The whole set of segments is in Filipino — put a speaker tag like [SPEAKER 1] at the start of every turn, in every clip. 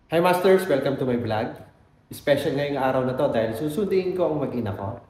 [SPEAKER 1] Hi Masters! Welcome to my vlog. Special ngayong araw na to dahil susundin ko ang mag-ina ko.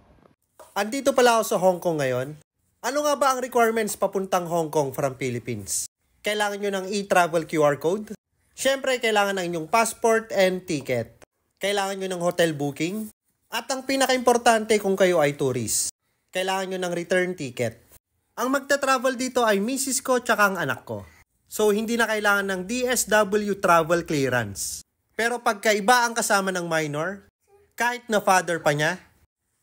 [SPEAKER 1] Andito pala ako sa Hong Kong ngayon. Ano nga ba ang requirements papuntang Hong Kong from Philippines? Kailangan nyo ng e-travel QR code? Siyempre, kailangan ng inyong passport and ticket. Kailangan nyo ng hotel booking? At ang pinaka-importante kung kayo ay tourist, kailangan nyo ng return ticket. Ang magta-travel dito ay misis ko tsaka ang anak ko. So, hindi na kailangan ng DSW travel clearance. Pero pagka iba ang kasama ng minor, kahit na father pa niya,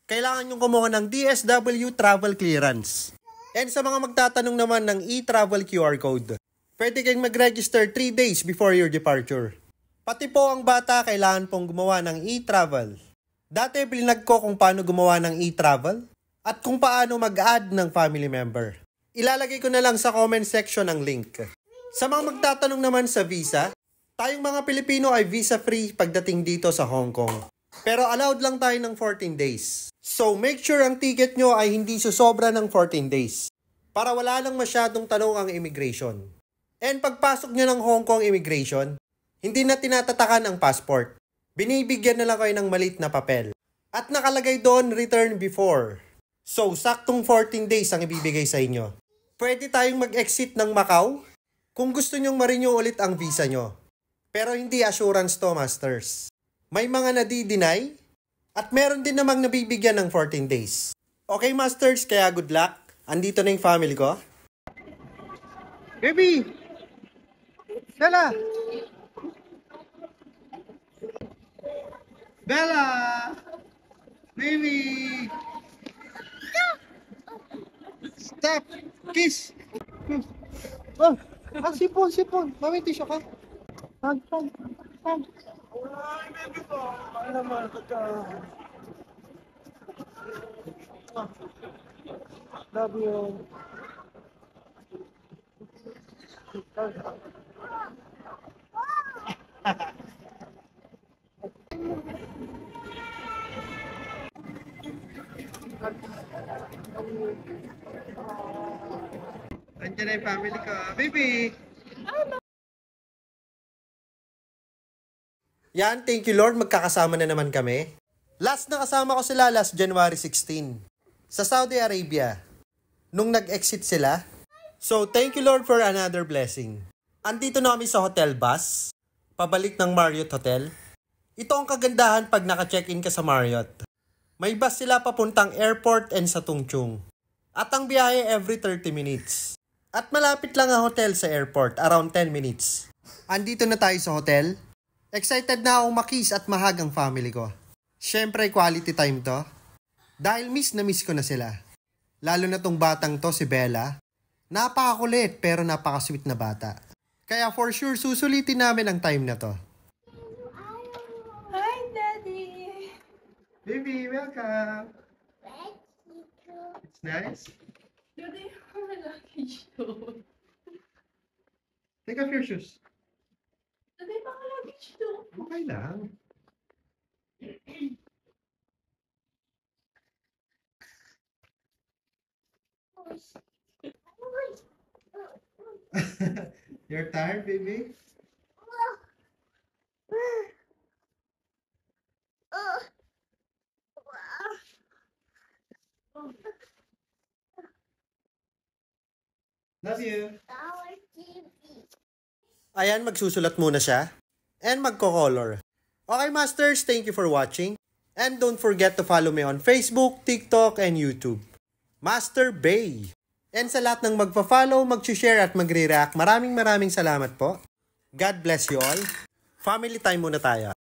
[SPEAKER 1] kailangan nyo kumuha ng DSW travel clearance. And sa mga magtatanong naman ng e-travel QR code, pwede kayong mag-register 3 days before your departure. Pati po ang bata kailangan pong gumawa ng e-travel. Dati blinag ko kung paano gumawa ng e-travel at kung paano mag-add ng family member. Ilalagay ko na lang sa comment section ang link. Sa mga magtatanong naman sa visa, tayong mga Pilipino ay visa-free pagdating dito sa Hong Kong. Pero allowed lang tayo ng 14 days. So make sure ang ticket nyo ay hindi susobra ng 14 days. Para wala lang masyadong tanong ang immigration. And pagpasok nyo ng Hong Kong immigration, hindi na tinatatakan ang passport. Binibigyan na lang kayo ng malit na papel. At nakalagay doon return before. So saktong 14 days ang ibibigay sa inyo. Pwede tayong mag-exit ng Macau kung gusto nyong ma-renew ulit ang visa nyo. Pero hindi assurance to, Masters. May mga nadi-deny at meron din namang nabibigyan ng 14 days. Okay, Masters, kaya good luck. Andito na yung family ko. Baby! Bella! Bella! Baby! Stop! Kiss! Oh! Sipon! Mami, tissue ka? Hug. Ay, baby ko. Ay naman, love you. Andiyan na yung family ko. Baby! Yan, thank you Lord, magkakasama na naman kami. Last na kasama ko sila last January 16 sa Saudi Arabia nung nag-exit sila. So thank you Lord for another blessing. Andito na kami sa hotel bus, pabalik ng Marriott Hotel. Ito ang kagandahan pag naka-check-in ka sa Marriott. May bus sila papuntang airport and sa Tung Chung. At ang biyahe every 30 minutes. At malapit lang ang hotel sa airport, around 10 minutes. Andito na tayo sa hotel. Excited na akong makis at mahag ang family ko. Siyempre quality time to. Dahil miss na miss ko na sila. Lalo na tong batang to, si Bella. Napakakulit pero napakasweet na bata. Kaya for sure susulitin namin ang time na to.
[SPEAKER 2] Hi, Daddy!
[SPEAKER 1] Baby, welcome! It's nice.
[SPEAKER 2] Daddy, my luggage to.
[SPEAKER 1] Take off your shoes.
[SPEAKER 2] Daddy, baka luggage to.
[SPEAKER 1] Okay lang. You're tired, baby? Love you. Ayan, magsusulat muna siya. And magko-color. Okay, Masters, thank you for watching. And don't forget to follow me on Facebook, TikTok, and YouTube. Master Bay. And sa lahat ng magpa-follow, mag-share at magre-react, maraming salamat po. God bless you all. Family time muna tayo.